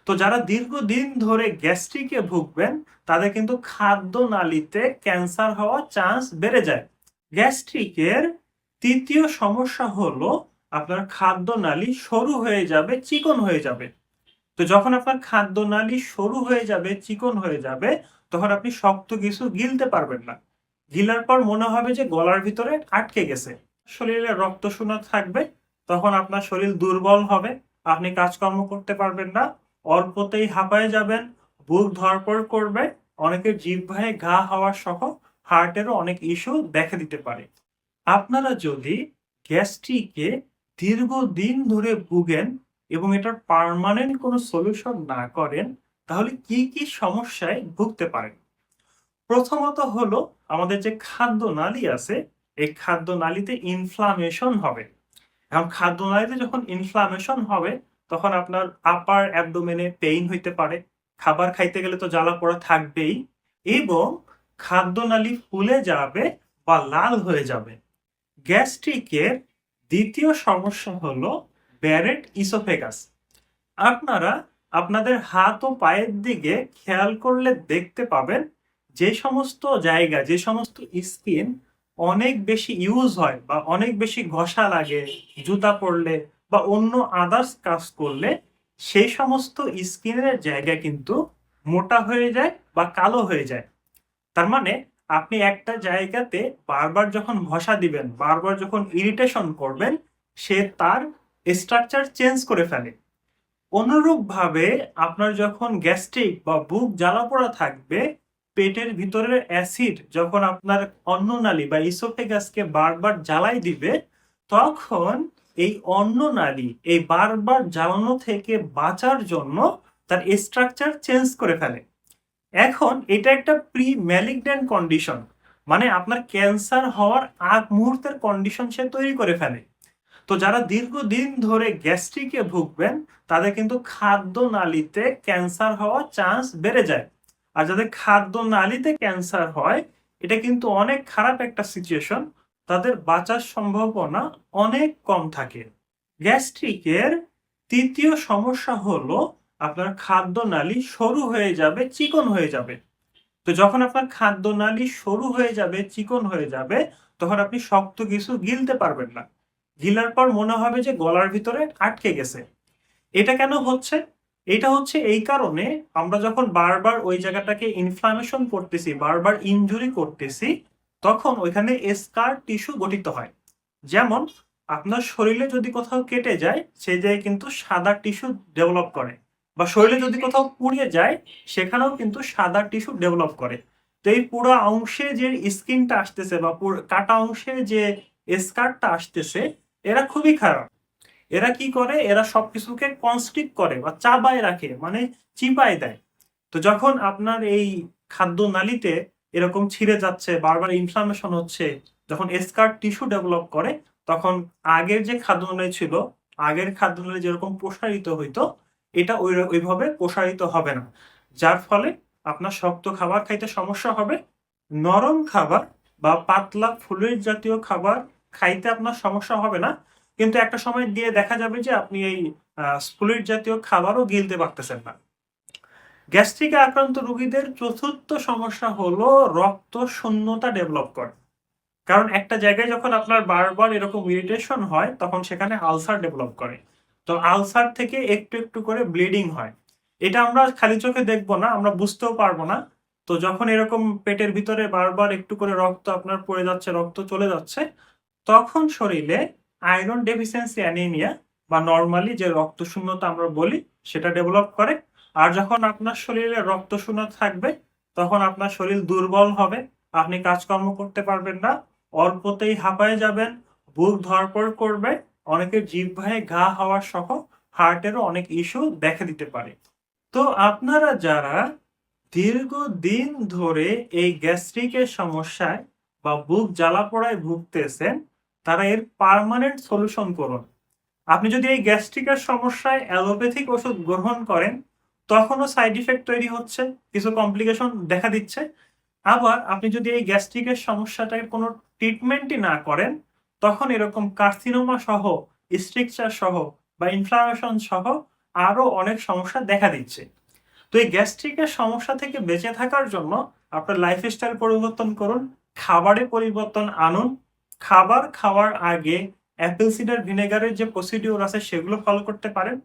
তো যারা দীর্ঘদিন ধরে গ্যাস্ট্রিকে ভুগবেন তাদের কিন্তু খাদ্যনালীতে ক্যান্সার হওয়ার চান্স বেড়ে যায়। গ্যাস্ট্রিকের তৃতীয় সমস্যা হলো আপনার খাদ্যনালী সরু হয়ে যাবে, চিকন হয়ে যাবে। তো যখন আপনার খাদ্যনালী সরু হয়ে যাবে, চিকন হয়ে যাবে, তখন আপনি শক্ত কিছু গিলতে পারবেন না। গিলার পর মনে হবে যে গলার ভিতরে আটকে গেছে। শরীরে রক্ত শূন্য থাকবে, তখন আপনার শরীর দুর্বল হবে, আপনি কাজকর্ম করতে পারবেন না, অল্পতেই হাঁপায়ে যাবেন, বুক ধড়ফড় করবে, অনেকের জিহ্বায় ঘা হওয়া সহ হার্টেরও অনেক ইস্যু দেখা দিতে পারে। আপনারা যদি গ্যাস্ট্রিকে দীর্ঘদিন ধরে ভুগেন এবং এটার পার্মানেন্ট কোনো সলিউশন না করেন, তাহলে কি কি সমস্যায় ভুগতে পারেন? প্রথমত হলো আমাদের যে খাদ্যনালী আছে, এই খাদ্যনালীতে ইনফ্লামেশন হবে। এখন খাদ্যনালীতে যখন ইনফ্লামেশন হবে, তখন আপনার আপার অ্যাবডোমেনে পেইন হইতে পারে, খাবার খাইতে গেলে তো জ্বালা পোড়া থাকবেই, এবং খাদ্যনালী ফুলে যাবে বা লাল হয়ে যাবে। গ্যাস্ট্রিকের দ্বিতীয় সমস্যা হলো ব্যারেট ইসোফেগাস। আপনারা আপনাদের হাত ও পায়ের দিকে খেয়াল করলে দেখতে পাবেন, যে সমস্ত জায়গা, যে সমস্ত স্কিন অনেক বেশি ইউজ হয় বা অনেক বেশি ঘষা লাগে জুতা পরলে বা অন্য আদার্স কাজ করলে, সেই সমস্ত স্কিনের জায়গা কিন্তু মোটা হয়ে যায় বা কালো হয়ে যায়। তার মানে আপনি একটা জায়গাতে বারবার যখন ঘষা দিবেন, বারবার যখন ইরিটেশন করবেন, সে তার স্ট্রাকচার চেঞ্জ করে ফেলে। অনুরূপভাবে আপনার যখন গ্যাস্ট্রিক বা বুক জ্বালাপোড়া থাকবে, পেটের ভিতরের অ্যাসিড যখন আপনার অন্ননালী বা ইসোফেগাসকে বারবার জ্বালাই দিবে, তখন এই অন্ননালী এই বারবার জ্বালানো থেকে বাঁচার জন্য তার স্ট্রাকচার চেঞ্জ করে ফেলে। এখন এটা একটা প্রি ম্যালিগন্যান্ট কন্ডিশন, মানে আপনার ক্যান্সার হওয়ার আগ মুহূর্তের কন্ডিশন সে তৈরি করে ফেলে। তো যারা দীর্ঘদিন ধরে গ্যাস্ট্রিকে ভুগবেন তাদের কিন্তু খাদ্যনালীতে ক্যান্সার হওয়ার চান্স বেড়ে যায়। আর যাদের খাদ্যনালীতে ক্যান্সার হয়, এটা কিন্তু অনেক খারাপ একটা সিচুয়েশন, তাদের বাঁচার সম্ভাবনা অনেক কম থাকে। গ্যাস্ট্রিকের তৃতীয় সমস্যা হলো আপনার খাদ্যনালী সরু হয়ে যাবে, চিকন হয়ে যাবে। তো যখন আপনার খাদ্যনালী সরু হয়ে যাবে, চিকন হয়ে যাবে, তখন আপনি শক্ত কিছু গিলতে পারবেন না। গিলার পর মনে হবে যে গলার ভিতরে আটকে গেছে। এটা কেন হচ্ছে? এটা হচ্ছে এই কারণে, আমরা যখন বারবার ওই জায়গাটাকে ইনফ্লামেশন করতেছি, বারবার ইনজুরি করতেছি, তখন ওইখানে স্কার টিস্যু গঠিত হয়। যেমন আপনার শরীরে যদি কোথাও কেটে যায়, সেই জায়গায় কিন্তু সাদা টিস্যু ডেভেলপ করে, বা শরীরে যদি কোথাও পুড়িয়ে যায়, সেখানেও কিন্তু সাদা টিস্যু ডেভেলপ করে। তো এই পুরো অংশে যে স্কিনটা আসতেছে বা কাটা অংশে যে স্কারটা আসতেছে, এরা খুবই খারাপ। এরা কি করে, এরা সবকিছুকে কনস্ট্রিক্ট করে বা চাবায় রাখে, মানে চিপায় দেয়। তো যখন আপনার এই খাদ্য নালীতে এরকম ছিঁড়ে যাচ্ছে, বারবার ইনফ্লামেশন হচ্ছে, যখন স্কার টিস্যু ডেভেলপ করে, তখন আগের যে খাদ্যনালী ছিল, আগের খাদ্যনালী যেরকম প্রসারিত হইতো, এটা ওইভাবে প্রসারিত হবে না। যার ফলে আপনার শক্ত খাবার খাইতে সমস্যা হবে, নরম খাবার বা পাতলা ফ্লুইড জাতীয় খাবার খাইতে আপনার সমস্যা হবে না। কিন্তু একটা সময় দিয়ে দেখা যাবে যে আপনি এই ফ্লুইড জাতীয় খাবারও গিলতে পারতেছেন না। গ্যাস্ট্রিকে আক্রান্ত রোগীদের চতুর্থ সমস্যা হলো রক্ত শূন্যতা ডেভেলপ করে। কারণ একটা জায়গায় যখন আপনার বারবার এরকম ইরিটেশন হয়, তখন সেখানে আলসার ডেভেলপ করে। তো আলসার থেকে একটু একটু করে ব্লিডিং হয়। এটা আমরা খালি চোখে দেখবো না, আমরা বুঝতেও পারবো না। তো যখন এরকম পেটের ভিতরে বারবার একটু করে রক্ত আপনার পড়ে যাচ্ছে, রক্ত চলে যাচ্ছে, তখন শরীরে আয়রন ডেফিসিয়েন্সি অ্যানিমিয়া বা নর্মালি যে রক্ত শূন্যতা আমরা বলি, সেটা ডেভেলপ করে। আর যখন আপনার শরীরে রক্ত শূন্য থাকবে, তখন আপনার শরীর দুর্বল হবে, আপনি কাজকর্ম করতে পারবেন না, অল্পতেই হাঁপায়ে যাবেন, বুক ধড়ফড় করবে, অনেকের জিহ্বায় ঘা হওয়া সহ হার্টেরও অনেক ইস্যু দেখা দিতে পারে। তো আপনারা যারা দীর্ঘদিন ধরে এই গ্যাস্ট্রিকের সমস্যায় বা বুক জ্বালাপোড়ায় ভুগতেছেন, তারা এর পার্মানেন্ট সলিউশন করুন। আপনি যদি এই গ্যাস্ট্রিকের সমস্যায় অ্যালোপ্যাথিক ওষুধ গ্রহণ করেন, তখনও সাইড ইফেক্ট তৈরি হচ্ছে, কিছু কমপ্লিকেশন দেখা দিচ্ছে। আবার আপনি যদি এই গ্যাস্ট্রিকের সমস্যাটাকে কোনো ট্রিটমেন্টই না করেন, তখন এরকম কার্সিনোমা সহ, স্ট্রিকচার সহ বা ইনফ্লামেশন সহ আরো অনেক সমস্যা দেখা দিচ্ছে। তো এই গ্যাস্ট্রিকের সমস্যা থেকে বেঁচে থাকার জন্য আপনার লাইফস্টাইল পরিবর্তন করুন, খাবারে পরিবর্তন আনুন। খাবার খাওয়ার আগে অ্যাপেল সিডার ভিনেগারের যে প্রসিডিওর আছে সেগুলো ফলো করতে পারেন।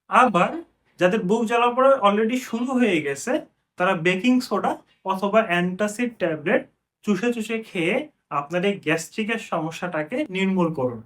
আবার যাদের বুক জ্বালা পড়া অলরেডি শুরু হয়ে গেছে তারা বেকিং সোডা অথবা অ্যান্টাসিড ট্যাবলেট চুষে চুষে খেয়ে আপনার এই গ্যাস্ট্রিকের সমস্যাটাকে নির্মূল করুন।